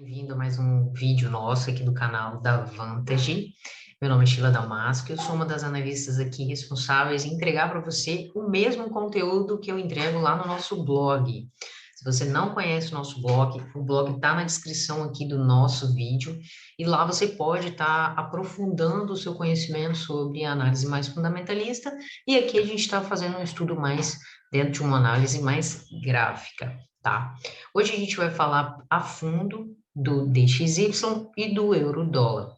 Bem-vindo a mais um vídeo nosso aqui do canal da Vantage. Meu nome é Sheila Damasco, eu sou uma das analistas aqui responsáveis em entregar para você o mesmo conteúdo que eu entrego lá no nosso blog. Se você não conhece o nosso blog, o blog está na descrição aqui do nosso vídeo e lá você pode estar aprofundando o seu conhecimento sobre a análise mais fundamentalista e aqui a gente está fazendo um estudo mais dentro de uma análise mais gráfica, tá? Hoje a gente vai falar a fundo do DXY e do euro-dólar.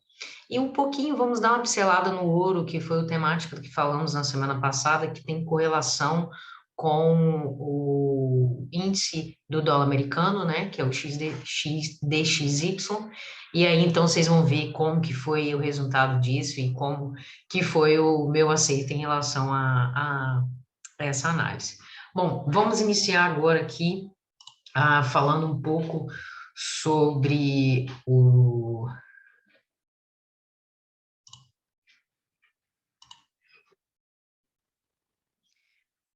E um pouquinho, vamos dar uma pincelada no ouro, que foi o temático que falamos na semana passada, que tem correlação com o índice do dólar americano, né, que é o DXY, e aí então vocês vão ver como que foi o resultado disso e como que foi o meu aceito em relação a essa análise. Bom, vamos iniciar agora aqui falando um pouco sobre o.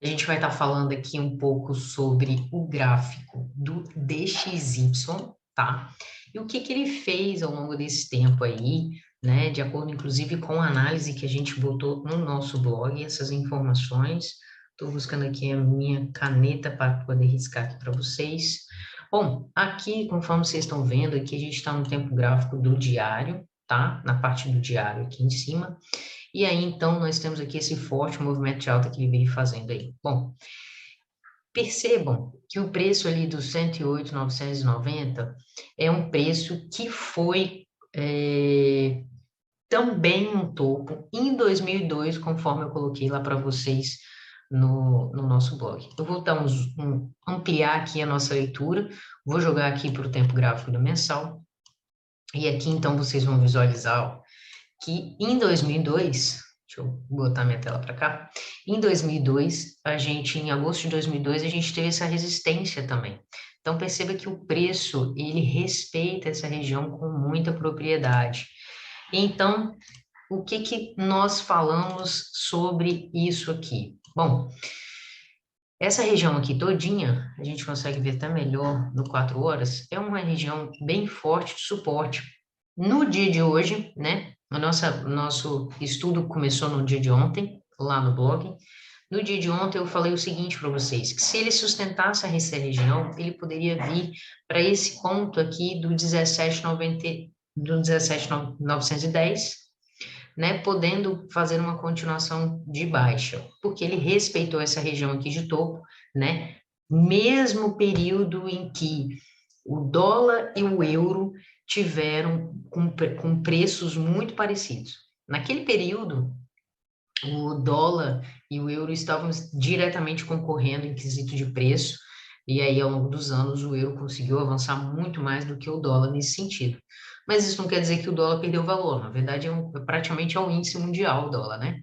A gente vai estar falando aqui um pouco sobre o gráfico do DXY, tá? E o que que ele fez ao longo desse tempo aí, né? De acordo, inclusive, com a análise que a gente botou no nosso blog, essas informações. Estou buscando aqui a minha caneta para poder riscar aqui para vocês. Bom, aqui, conforme vocês estão vendo, aqui a gente está no tempo gráfico do diário, tá? Na parte do diário aqui em cima. E aí, então, nós temos aqui esse forte movimento de alta que ele veio fazendo aí. Bom, percebam que o preço ali dos 108.990 é um preço que foi também um topo em 2002, conforme eu coloquei lá para vocês no nosso blog. Eu vou dar ampliar aqui a nossa leitura, vou jogar aqui para o tempo gráfico do mensal, e aqui então vocês vão visualizar ó, que em 2002, deixa eu botar minha tela para cá, em 2002, em agosto de 2002, a gente teve essa resistência também. Então, perceba que o preço, ele respeita essa região com muita propriedade. Então, o que que nós falamos sobre isso aqui? Bom, essa região aqui todinha, a gente consegue ver até melhor no 4 horas, é uma região bem forte de suporte. No dia de hoje, né, o nosso estudo começou no dia de ontem, lá no blog. No dia de ontem eu falei o seguinte para vocês, que se ele sustentasse essa região, ele poderia vir para esse ponto aqui do 17,90, do 17.910, né, podendo fazer uma continuação de baixa, porque ele respeitou essa região aqui de topo, né, mesmo período em que o dólar e o euro tiveram com preços muito parecidos. Naquele período, o dólar e o euro estavam diretamente concorrendo em quesito de preço, e aí, ao longo dos anos, o euro conseguiu avançar muito mais do que o dólar nesse sentido. Mas isso não quer dizer que o dólar perdeu valor, na verdade, praticamente é um índice mundial o dólar, né?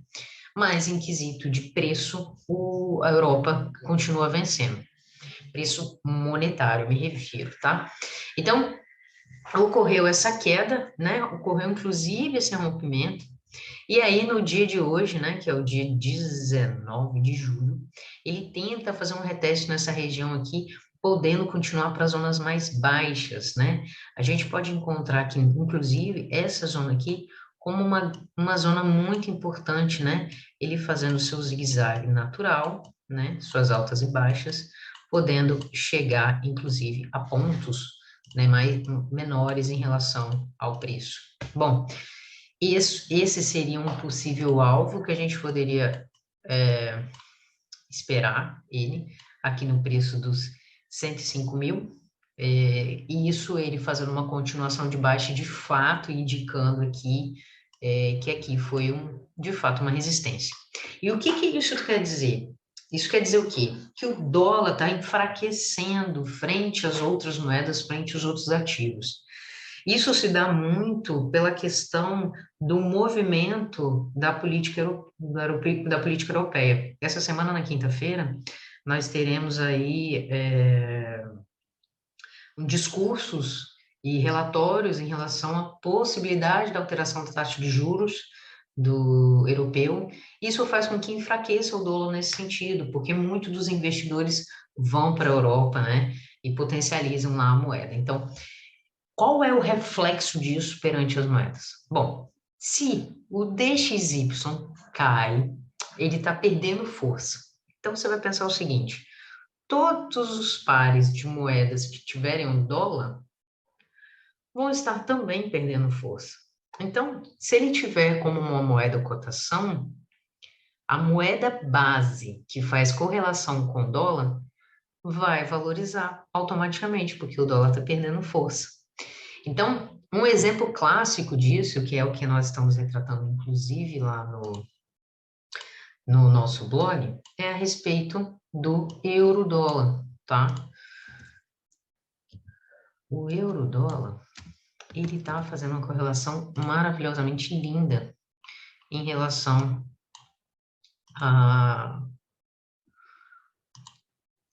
Mas em quesito de preço, a Europa continua vencendo. Preço monetário, me refiro, tá? Então, ocorreu essa queda, né? Ocorreu inclusive esse rompimento, e aí, no dia de hoje, né, que é o dia 19 de julho, ele tenta fazer um reteste nessa região aqui, podendo continuar para as zonas mais baixas, né? A gente pode encontrar aqui, inclusive, essa zona aqui como uma zona muito importante, né? Ele fazendo seu zigue-zague natural, né? Suas altas e baixas, podendo chegar, inclusive, a pontos, né, menores em relação ao preço. Bom, esse seria um possível alvo que a gente poderia esperar ele aqui no preço dos 105 mil, e isso ele fazendo uma continuação de baixa de fato, indicando aqui que aqui foi de fato uma resistência. E o que que isso quer dizer? Isso quer dizer o quê? Que o dólar está enfraquecendo frente às outras moedas, frente aos outros ativos. Isso se dá muito pela questão do movimento da política europeia. Essa semana, na quinta-feira, nós teremos aí discursos e relatórios em relação à possibilidade da alteração da taxa de juros do europeu. Isso faz com que enfraqueça o dólar nesse sentido, porque muitos dos investidores vão para a Europa, né, e potencializam lá a moeda. Então, Qual é o reflexo disso perante as moedas? Bom, se o DXY cai, ele está perdendo força. Então, você vai pensar o seguinte, todos os pares de moedas que tiverem um dólar vão estar também perdendo força. Então, se ele tiver como uma moeda cotação, a moeda base que faz correlação com o dólar vai valorizar automaticamente, porque o dólar está perdendo força. Então, um exemplo clássico disso, que é o que nós estamos retratando, inclusive, lá no nosso blog, é a respeito do euro-dólar, tá? O euro-dólar, ele está fazendo uma correlação maravilhosamente linda em relação a...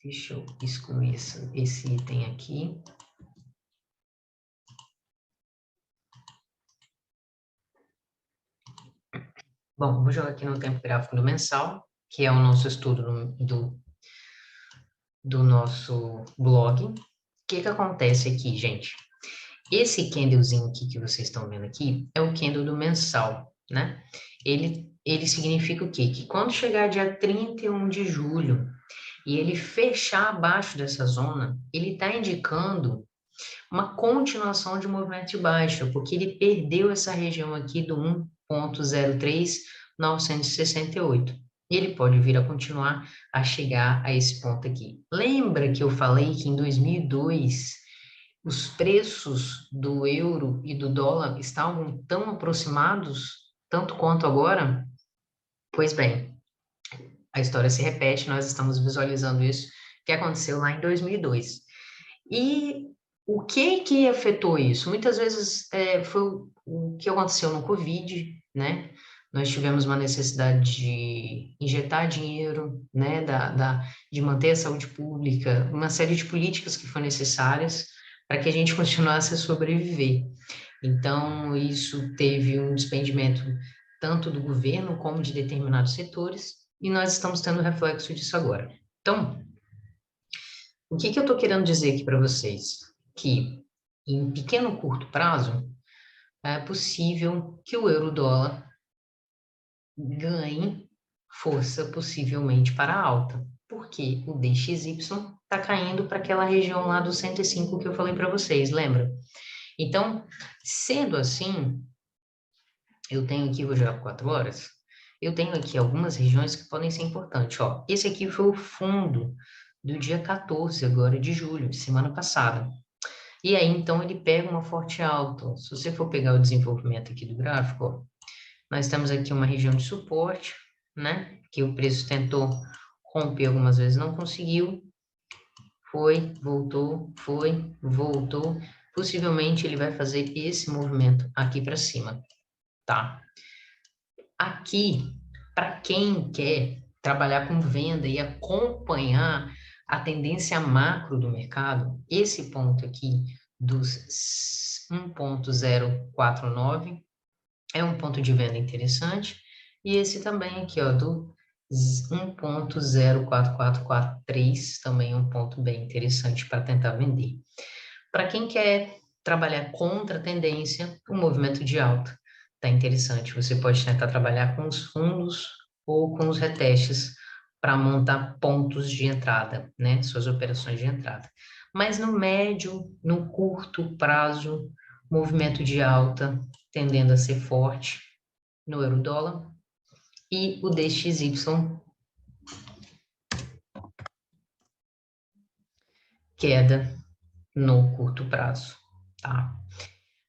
Deixa eu excluir esse item aqui. Bom, vou jogar aqui no tempo gráfico do mensal, que é o nosso estudo do nosso blog. O que acontece aqui, gente? Esse candlezinho aqui que vocês estão vendo aqui é o candle do mensal, né? Ele significa o quê? Que quando chegar dia 31 de julho e ele fechar abaixo dessa zona, ele está indicando uma continuação de movimento de baixa, porque ele perdeu essa região aqui do 1.03968. E ele pode vir a continuar a chegar a esse ponto aqui. Lembra que eu falei que em 2002 os preços do euro e do dólar estavam tão aproximados, tanto quanto agora? Pois bem, a história se repete, nós estamos visualizando isso que aconteceu lá em 2002. E o que afetou isso? Muitas vezes foi o que aconteceu no Covid, né? Nós tivemos uma necessidade de injetar dinheiro, né? De manter a saúde pública, uma série de políticas que foram necessárias para que a gente continuasse a sobreviver. Então, isso teve um despendimento tanto do governo como de determinados setores, e nós estamos tendo reflexo disso agora. Então, o que eu estou querendo dizer aqui para vocês? Que em pequeno curto prazo é possível que o euro-dólar ganhe força possivelmente para a alta, porque o DXY está caindo para aquela região lá do 105 que eu falei para vocês, lembra? Então, sendo assim, eu tenho aqui, vou jogar por 4 horas, eu tenho aqui algumas regiões que podem ser importantes. Ó, esse aqui foi o fundo do dia 14 agora de julho, de semana passada. E aí, então, ele pega uma forte alta. Se você for pegar o desenvolvimento aqui do gráfico, ó, nós temos aqui uma região de suporte, né? Que o preço tentou romper algumas vezes, não conseguiu. Foi, voltou. Possivelmente ele vai fazer esse movimento aqui para cima, tá? Aqui, para quem quer trabalhar com venda e acompanhar a tendência macro do mercado, esse ponto aqui dos 1.049 é um ponto de venda interessante, e esse também aqui, ó, do 1.04443 também é um ponto bem interessante para tentar vender. Para quem quer trabalhar contra a tendência, o movimento de alta está interessante. Você pode tentar trabalhar com os fundos ou com os retestes para montar pontos de entrada, né? Suas operações de entrada. Mas no médio, no curto prazo, movimento de alta tendendo a ser forte no euro-dólar e o DXY queda no curto prazo, tá?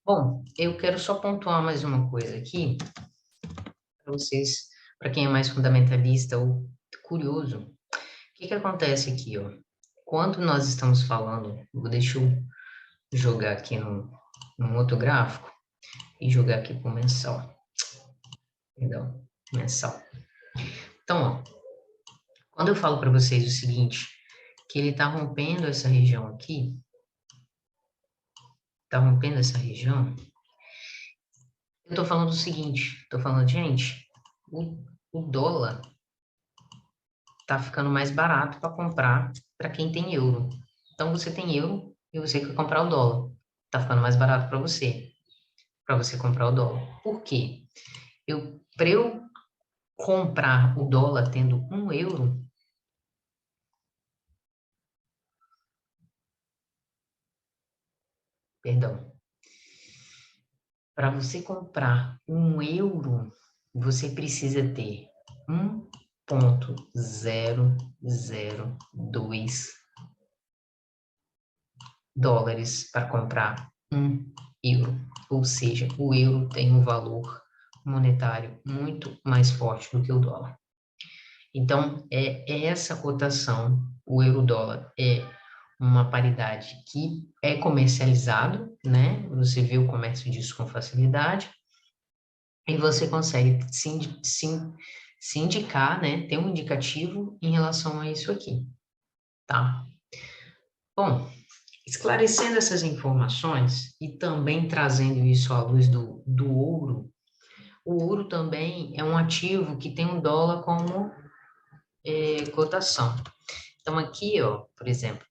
Bom, eu quero só pontuar mais uma coisa aqui para vocês, para quem é mais fundamentalista ou curioso. O que acontece aqui, ó? Quando nós estamos falando, deixa eu jogar aqui num outro gráfico e jogar aqui para o mensal. Perdão, mensal. Então, ó, quando eu falo para vocês o seguinte, que ele está rompendo essa região aqui, está rompendo essa região, eu estou falando o seguinte, estou falando, gente, o dólar está ficando mais barato para comprar para quem tem euro. Então, você tem euro e você quer comprar o dólar. tá ficando mais barato para você comprar o dólar. Por quê? Para eu comprar o dólar tendo 1 euro, perdão, para você comprar 1 euro, você precisa ter 1,002 dólares para comprar 1 euro. Ou seja, o euro tem um valor monetário muito mais forte do que o dólar. Então, é essa cotação, o euro-dólar, é uma paridade que é comercializado, né? Você vê o comércio disso com facilidade e você consegue se indicar, né? Ter um indicativo em relação a isso aqui, tá? Bom, esclarecendo essas informações e também trazendo isso à luz do ouro, o ouro também é um ativo que tem um dólar como cotação. Então, aqui, ó, por exemplo,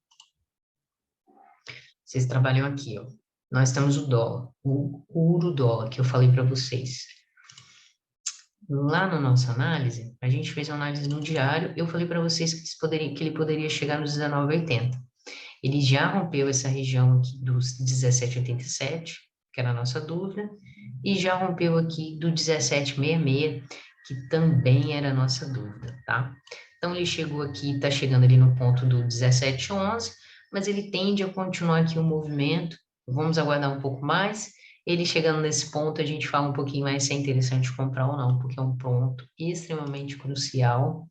vocês trabalham aqui, ó. Nós temos o dólar, o euro-dólar que eu falei para vocês. Lá na nossa análise, a gente fez uma análise no diário, eu falei para vocês que ele poderia chegar nos 19,80. Ele já rompeu essa região aqui dos 17,87, que era a nossa dúvida, e já rompeu aqui do 17,66, que também era a nossa dúvida, tá? Então, ele chegou aqui, está chegando ali no ponto do 17,11, mas ele tende a continuar aqui o movimento. Vamos aguardar um pouco mais. Ele chegando nesse ponto, a gente fala um pouquinho mais se é interessante comprar ou não, porque é um ponto extremamente crucial.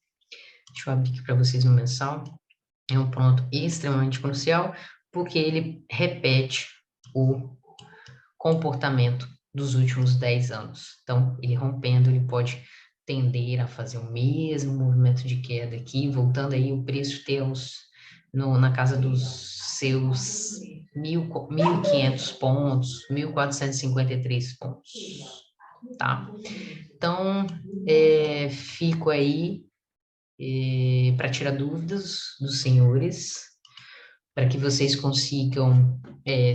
Deixa eu abrir aqui para vocês no mensal. É um ponto extremamente crucial, porque ele repete o comportamento dos últimos 10 anos. Então, ele rompendo, ele pode tender a fazer o mesmo movimento de queda aqui, voltando aí o preço ter na casa dos seus 1.500 pontos, 1.453 pontos, tá? Então, fico aí para tirar dúvidas dos senhores, para que vocês consigam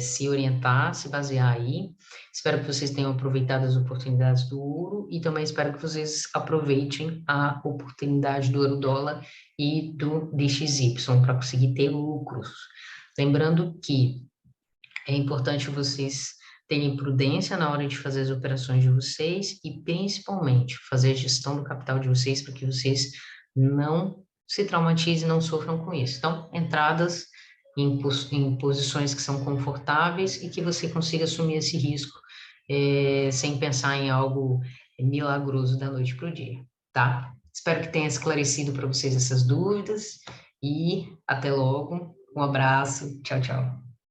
se orientar, se basear aí. Espero que vocês tenham aproveitado as oportunidades do ouro e também espero que vocês aproveitem a oportunidade do euro-dólar e do DXY para conseguir ter lucros. Lembrando que é importante vocês terem prudência na hora de fazer as operações de vocês e principalmente fazer a gestão do capital de vocês para que vocês não se traumatizem, não sofram com isso. Então, entradas em posições que são confortáveis e que você consiga assumir esse risco sem pensar em algo milagroso da noite para o dia, tá? Espero que tenha esclarecido para vocês essas dúvidas e até logo. Um abraço. Tchau, tchau.